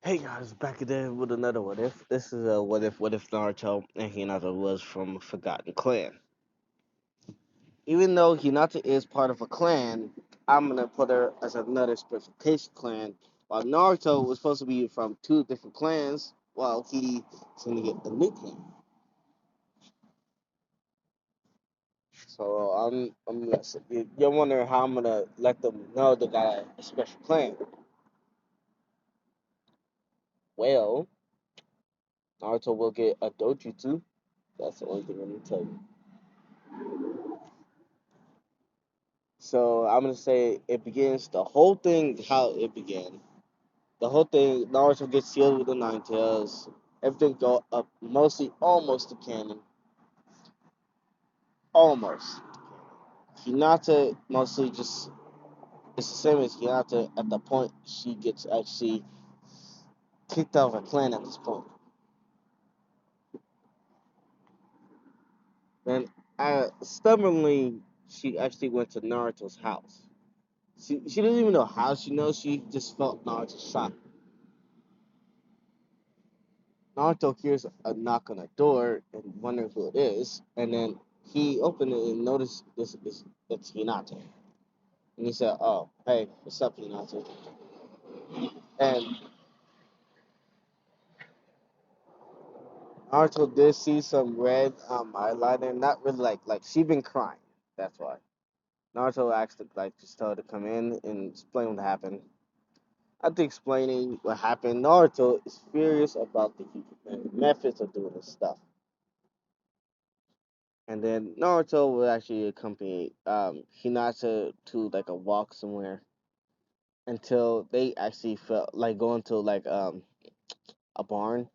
Hey guys, back again with another what if. This is a what if Naruto and Hinata was from a forgotten clan. Even though Hinata is part of a clan, I'm gonna put her as another special case clan. While Naruto was supposed to be from two different clans, while he's gonna get a new clan. So you're wondering how I'm gonna let them know they got a special clan. Well, Naruto will get a dojutsu. That's the only thing I'm gonna tell you. So I'm gonna say it begins the whole thing how it began. The whole thing Naruto gets sealed with the Nine Tails. Everything go up mostly almost to canon. Almost. Hinata mostly just it's the same as Hinata at the point she gets actually kicked out of her clan at this point. And stubbornly she actually went to Naruto's house. She doesn't even know how she knows, she just felt Naruto's shock. Naruto hears a knock on the door and wonders who it is, and then he opened it and noticed this is it's Hinata. And he said, "Oh, hey, what's up, Hinata?" And Naruto did see some red eyeliner, not really like she been crying. That's why. Naruto asked to just tell her to come in and explain what happened. After explaining what happened, Naruto is furious about the methods of doing this stuff. And then Naruto will actually accompany Hinata to like a walk somewhere until they actually felt like going to a barn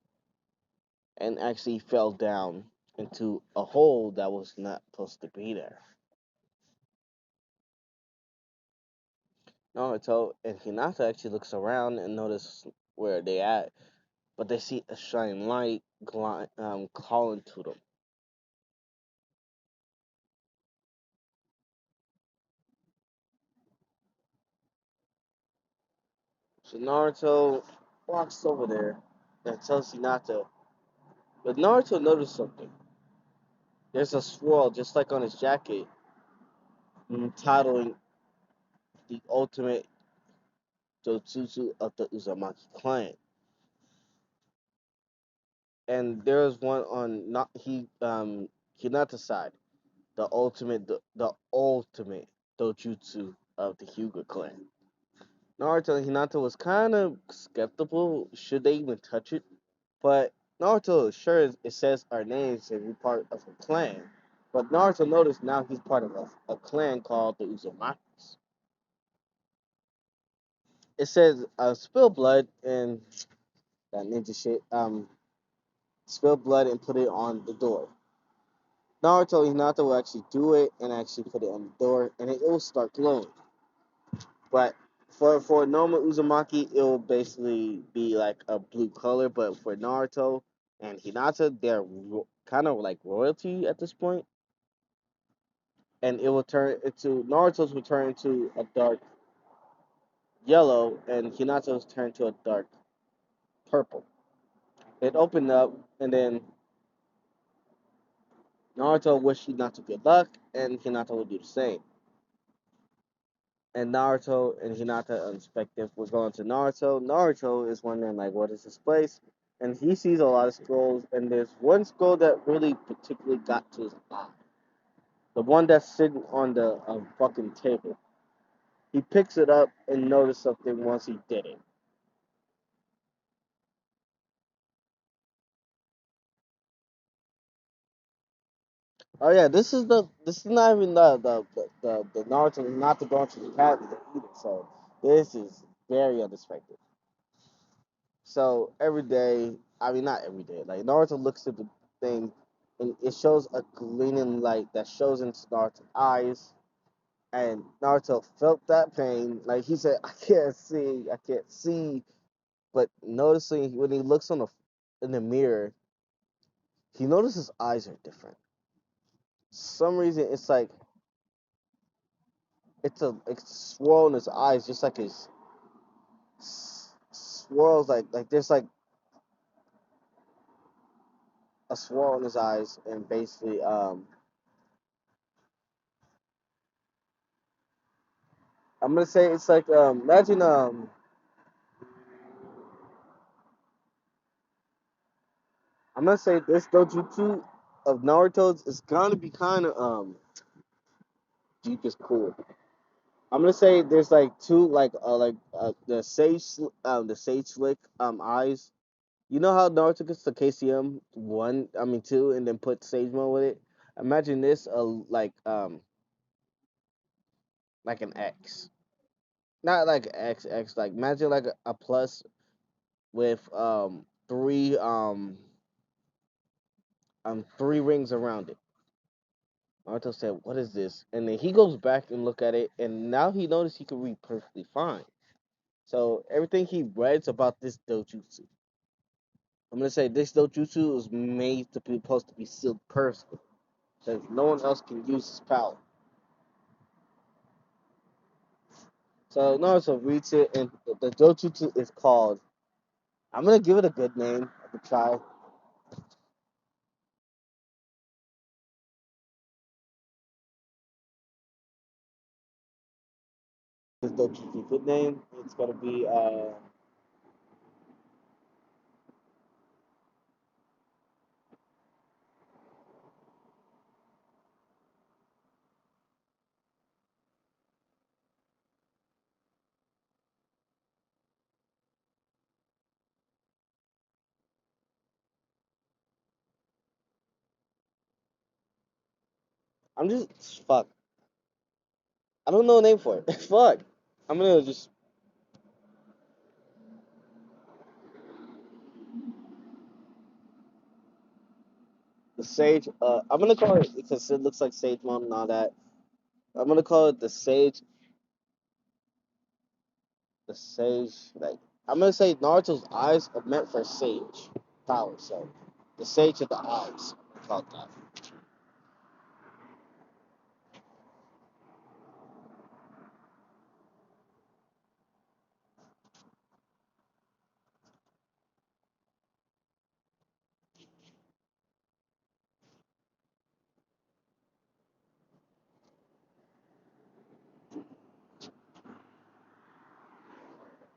and actually fell down into a hole that was not supposed to be there. Naruto and Hinata actually looks around and notice where they at, but they see a shining light calling to them. So Naruto walks over there and tells Hinata, but Naruto noticed something. There's a swirl just like on his jacket, titling the ultimate Jojutsu of the Uzumaki clan. And there's one on not Hinata's side, the ultimate Dojutsu of the Hyuga clan. Naruto and Hinata was kind of skeptical should they even touch it, but Naruto is sure it says our names and we're part of a clan. But Naruto noticed now he's part of a clan called the Uzumakis. It says spill blood and that ninja shit. Spill blood and put it on the door. Naruto and Hinata will actually do it and actually put it on the door, and it will start glowing. But for normal Uzumaki, it will basically be like a blue color. But for Naruto and Hinata, they're kind of like royalty at this point, and it will turn into Naruto's will turn into a dark yellow, and Hinata's turn to a dark purple. It opened up, and then Naruto wished Hinata good luck, and Hinata would do the same. And Naruto and Hinata unexpected we're going to Naruto. Naruto is wondering like what is this place? And he sees a lot of scrolls and there's one scroll that really particularly got to his eye. The one that's sitting on the fucking table. He picks it up and noticed something once he did it. Oh yeah, this is not even the Naruto not the going to the academy either. So this is very unexpected. So every day, I mean not every day, like Naruto looks at the thing and it shows a gleaming light that shows into Naruto's eyes. And Naruto felt that pain. Like he said, I can't see. But noticing when he looks on the in the mirror, he notices his eyes are different. Some reason it's like it's swirl in his eyes, just like his swirls like there's like a swirl in his eyes, and basically I'm gonna say it's like imagine I'm gonna say this dojutsu of Naruto's is gonna be kind of deep is cool. I'm gonna say there's like two the sage slick eyes. You know how Naruto gets the KCM one, I mean two, and then put Sage Mode with it. Imagine this like an X, not like X X. Like imagine like a plus with three rings around it. Naruto said, "What is this?" And then he goes back and look at it, and now he noticed he can read perfectly fine. So everything he reads about this dojutsu, I'm gonna say this dojutsu is made to be supposed to be sealed personally, because no one else can use his power. So Naruto reads it, and the dojutsu is called. I'm gonna give it a good name. I could try. This dojutsu good name. It's gonna be. I'm just fuck. I don't know a name for it. Fuck. I'm gonna just the sage. I'm gonna call it because it looks like sage mom and all that. I'm gonna call it the sage. The sage. Like I'm gonna say Naruto's eyes are meant for sage power. So the sage of the eyes. I'm gonna call it that.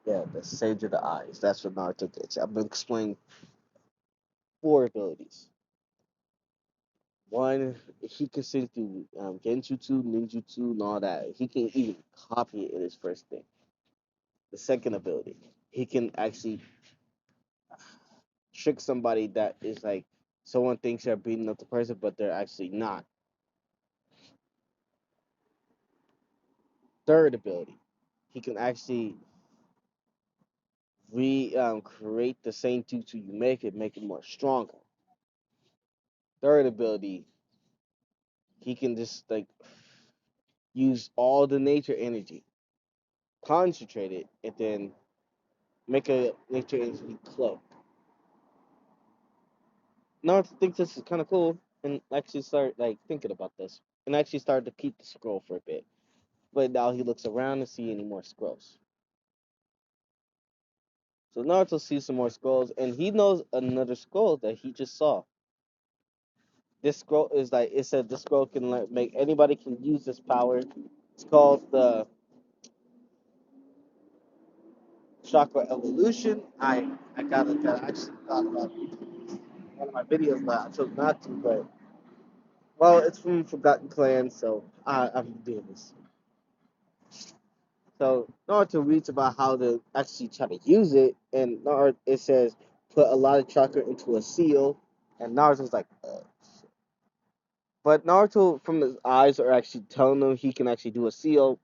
Yeah, the sage of the eyes. That's what Naruto gets. I'm gonna explain four abilities. One, he can sing through genjutsu, ninjutsu, and all that. He can even copy it in his first thing. The second ability, he can actually trick somebody that is like someone thinks they're beating up the person, but they're actually not. Third ability, he can actually create the same jutsu you make it more stronger. Third ability, he can just like use all the nature energy, concentrate it, and then make a nature energy cloak. Naruto thinks this is kind of cool and actually start like thinking about this and actually started to keep the scroll for a bit. But now he looks around to see any more scrolls. So Naruto sees some more scrolls and he knows another scroll that he just saw. This scroll is like it said this scroll can like make anybody can use this power. It's called the chakra evolution. I actually thought about one of my videos, but I chose not to. But well, it's from Forgotten Clan, so I'm doing this. So Naruto reads about how to actually try to use it, and Naruto it says put a lot of chakra into a seal, and Naruto's like, but Naruto from his eyes are actually telling him he can actually do a seal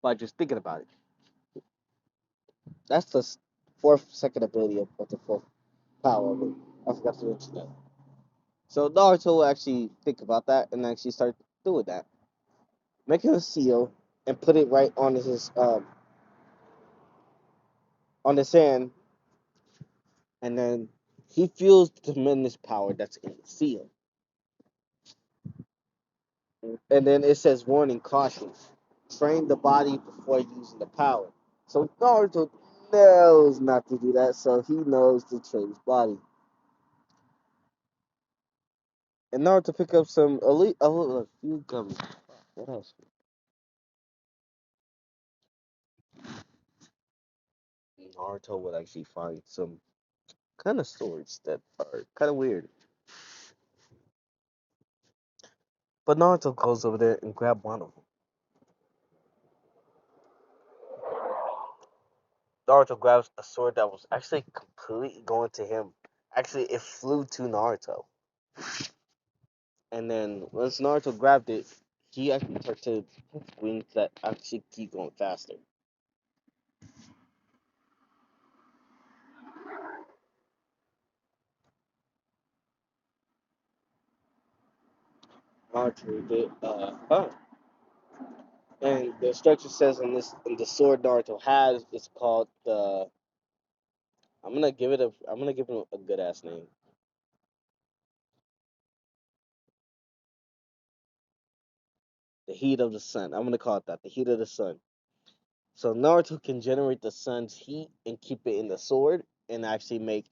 by just thinking about it. That's the fourth second ability of the fourth power of it. I forgot to mention that. So Naruto will actually think about that and actually start doing that, making a seal and put it right on the sand, and then he feels the tremendous power that's in the seal. And then it says warning, caution, train the body before using the power. So Naruto, knows not to do that, so he knows to train his body. In order to pick up some elite, a few gummies. What else? Naruto would actually find some kind of swords that are kind of weird. But Naruto goes over there and grab one of them. Naruto grabs a sword that was actually completely going to him. Actually, it flew to Naruto. And then once Naruto grabbed it, he actually started wings that actually keep going faster. Naruto did, and the instruction says in the sword Naruto has, it's called the. I'm gonna give it a good ass name. The heat of the sun. I'm gonna call it that. The heat of the sun. So Naruto can generate the sun's heat and keep it in the sword and actually make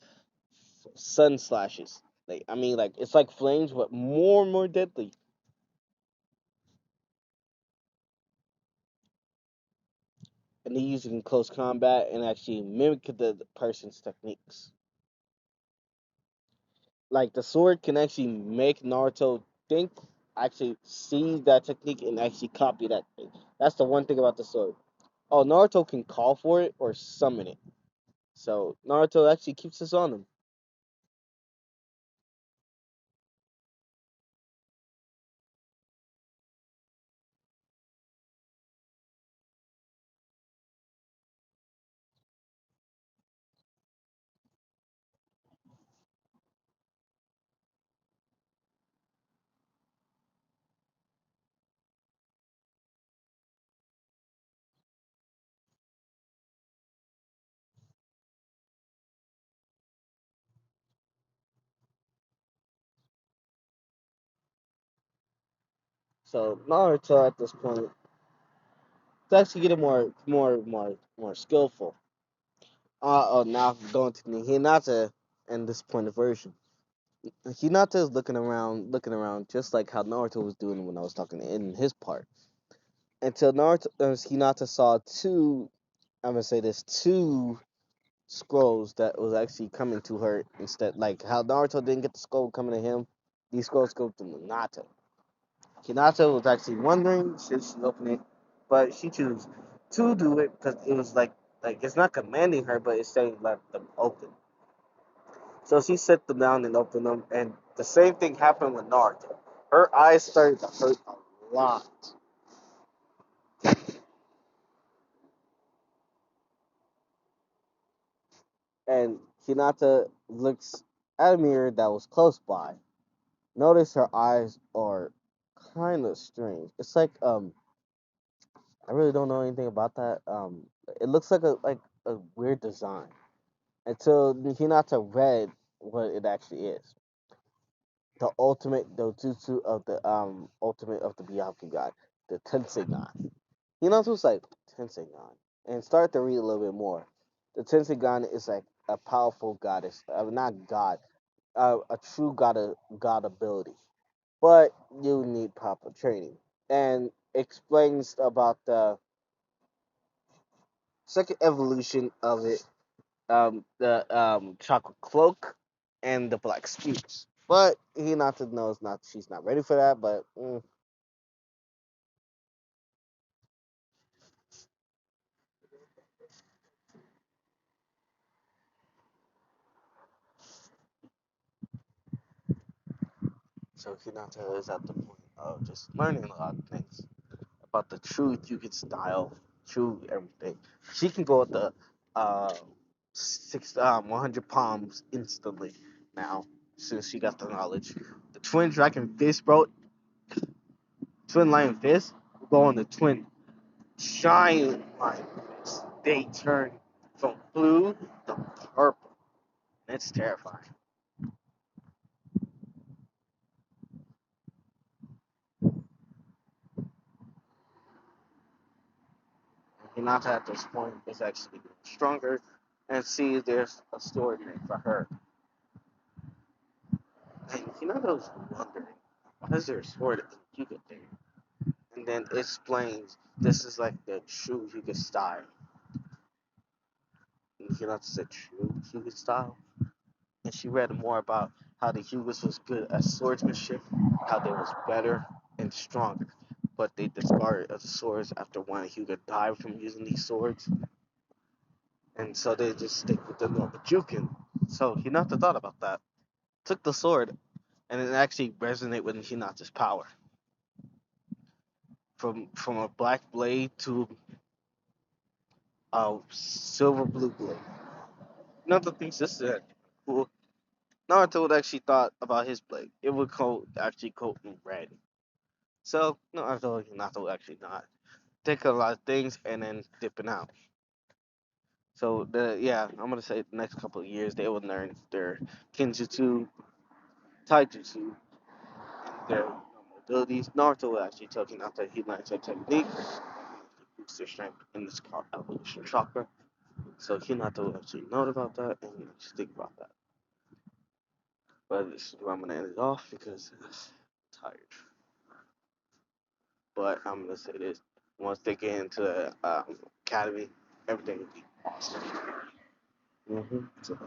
sun slashes. Like I mean, like it's like flames, but more and more deadly. And they use it in close combat and actually mimic the person's techniques. Like the sword can actually make Naruto think, actually see that technique and actually copy that thing. That's the one thing about the sword. Oh, Naruto can call for it or summon it. So Naruto actually keeps this on him. So Naruto at this point is actually getting more skillful. Oh, now going to the Hinata in this point of version. Hinata is looking around, just like how Naruto was doing when I was talking in his part. Until Hinata saw two, I'm gonna say this, two scrolls that was actually coming to her instead. Like how Naruto didn't get the scroll coming to him, these scrolls go to Hinata. Hinata was actually wondering should she open it, but she chose to do it because it was like it's not commanding her, but it's saying let them open. So she set them down and opened them, and the same thing happened with Naruto. Her eyes started to hurt a lot, and Hinata looks at a mirror that was close by. Notice her eyes are kind of strange. It's like I really don't know anything about that. It looks like a weird design until Hinata read what it actually is. The ultimate dojutsu of the ultimate of the Byakugan, the Tensegan. Hinata's like Tensegan, and start to read a little bit more. The Tensegan is like a powerful goddess, not god, a true god ability, but you need proper training. And explains about the second evolution of it, the chocolate cloak and the black spears. But Hinata knows not she's not ready for that. But so Hinata is at the point of just learning a lot of things about the truth. You can style, true everything. She can go at the uh, 100 palms instantly now since she got the knowledge. The twin dragon fist, bro. Twin lion fist will go on the twin giant lion fist. They turn from blue to purple. It's terrifying. Hinata at this point is actually stronger and see if there's a story made for her. And Hinata's wondering, why is there a sword in Hyuga there? And then it explains this is like the true Hyuga style. And Hinata said true Hyuga style? And she read more about how the Hyugas was good at swordsmanship, how they was better and stronger. But they discarded the swords after one Hyuga died from using these swords. And so they just stick with the normal Jukin. So Hinata thought about that. Took the sword and it actually resonated with Hinata's power. From a black blade to a silver blue blade. Hinata thinks this is cool. Naruto would actually thought about his blade. It would actually coat in red. So Naruto would actually not take a lot of things and then dipping out. So I'm gonna say the next couple of years they will learn their Kinjutsu, Taijutsu, their abilities. Naruto will actually tell Hinata he learns their technique, boost their strength in this evolution chakra. So Hinata will actually know about that and just think about that. But this is where I'm gonna end it off because I'm tired. But I'm gonna say this: once they get into the academy, everything will be awesome. So,